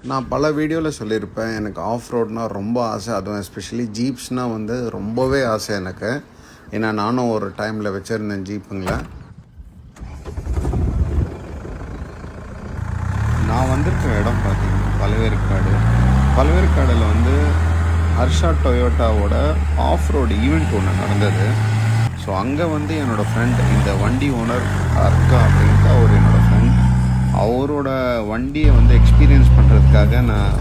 நான் பல வீடியோவில் சொல்லியிருப்பேன், எனக்கு ஆஃப் ரோட்னால் ரொம்ப ஆசை. அதுவும் எஸ்பெஷலி ஜீப்ஸ்னால் வந்து ரொம்பவே ஆசை எனக்கு. ஏன்னா நானும் ஒரு டைமில் வச்சுருந்தேன் ஜீப்புங்களை. நான் வந்திருக்க இடம் பார்த்தீங்கன்னா பழவேற்காடில் வந்து ஹர்ஷா டொயோட்டாவோட ஆஃப் ரோடு ஈவெண்ட் ஒன்று நடந்தது. ஸோ அங்கே வந்து என்னோடய ஃப்ரெண்ட், இந்த வண்டி ஓனர் அர்க்கா அப்படின்ட்டு அவர் என்னோடய ஃப்ரெண்ட், அவரோட வண்டியை வந்து எக்ஸ்பீரியன்ஸ் பண்ணுறதுக்காக நான்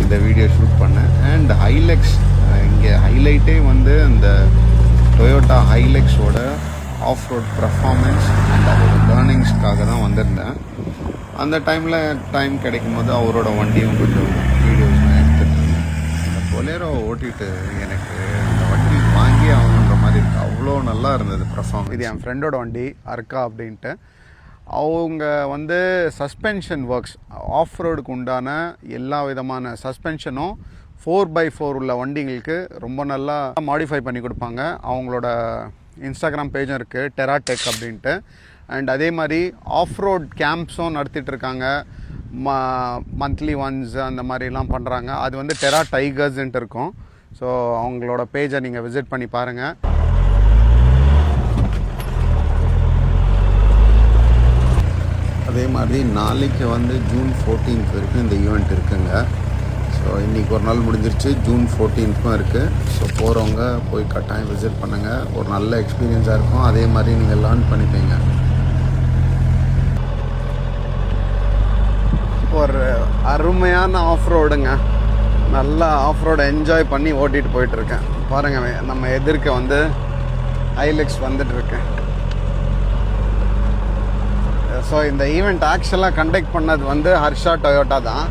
இந்த வீடியோ ஷூட் பண்ணேன். அண்ட் ஹைலெக்ஸ், இங்கே ஹைலைட்டே வந்து அந்த டொயோட்டா ஹைலெக்ஸோட ஆஃப் ரோட் பர்ஃபார்மன்ஸ் அண்ட் அதோட லேர்னிங்ஸ்க்காக தான் வந்திருந்தேன். அந்த டைம் கிடைக்கும் போது அவரோட வண்டியும் கொஞ்சம் வீடியோஸ்லாம் எடுத்துகிட்டு இருந்தேன். அந்த பொலேரோ ஓட்டிகிட்டு எனக்கு அந்த வண்டி வாங்கி ஆகணுன்ற மாதிரி இருக்குது. அவ்வளோ நல்லா இருந்தது பர்ஃபார்மன்ஸ். இது என் ஃப்ரெண்டோட வண்டி அர்க்கா அப்படின்ட்டு. அவங்க வந்து சஸ்பென்ஷன் ஒர்க்ஸ், ஆஃப் ரோடுக்கு உண்டான எல்லா விதமான சஸ்பென்ஷனும் 4x4 உள்ள வண்டிங்களுக்கு ரொம்ப நல்லா மாடிஃபை பண்ணி கொடுப்பாங்க. அவங்களோட இன்ஸ்டாகிராம் பேஜும் இருக்குது, டெராடெக் அப்படின்ட்டு. அண்ட் அதே மாதிரி ஆஃப் ரோட் கேம்ப்ஸும் நடத்திட்டு இருக்காங்க. மந்த்லி ஒன்ஸ் அந்த மாதிரிலாம் பண்ணுறாங்க. அது வந்து டெரா டைகர்ஸ்ன்ட்டு இருக்கும். ஸோ அவங்களோட பேஜை நீங்கள் விசிட் பண்ணி பாருங்கள். அதே மாதிரி நாளைக்கு வந்து ஜூன் 14 வரைக்கும் இந்த ஈவெண்ட் இருக்குங்க. ஸோ இன்றைக்கி ஒரு நாள் முடிஞ்சிருச்சு, ஜூன் 14க்கும் இருக்குது. ஸோ போகிறவங்க போய் கட்டாயம் விசிட் பண்ணுங்கள். ஒரு நல்ல எக்ஸ்பீரியன்ஸாக இருக்கும். அதே மாதிரி நீங்கள் லேர்ன் பண்ணிப்பீங்க. ஒரு அருமையான ஆஃப் ரோடுங்க. நல்லா ஆஃப் ரோடை என்ஜாய் பண்ணி ஓட்டிகிட்டு போயிட்டுருக்கேன். பாருங்கள், நம்ம எதிர்க்க வந்து ஹைலெக்ஸ் வந்துட்டுருக்கேன். ஸோ இந்த ஈவெண்ட் ஆக்சுவலாக கண்டக்ட் பண்ணது வந்து ஹர்ஷா டொயோட்டா தான்.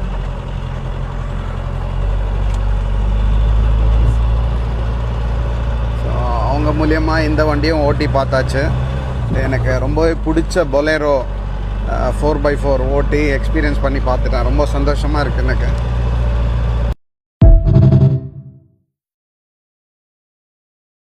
ஸோ அவங்க மூலியமாக இந்த வண்டியும் ஓட்டி பார்த்தாச்சு. எனக்கு ரொம்பவே பிடிச்ச பொலேரோ 4x4 ஓட்டி எக்ஸ்பீரியன்ஸ் பண்ணி பார்த்துட்டேன். ரொம்ப சந்தோஷமாக இருக்குது எனக்கு.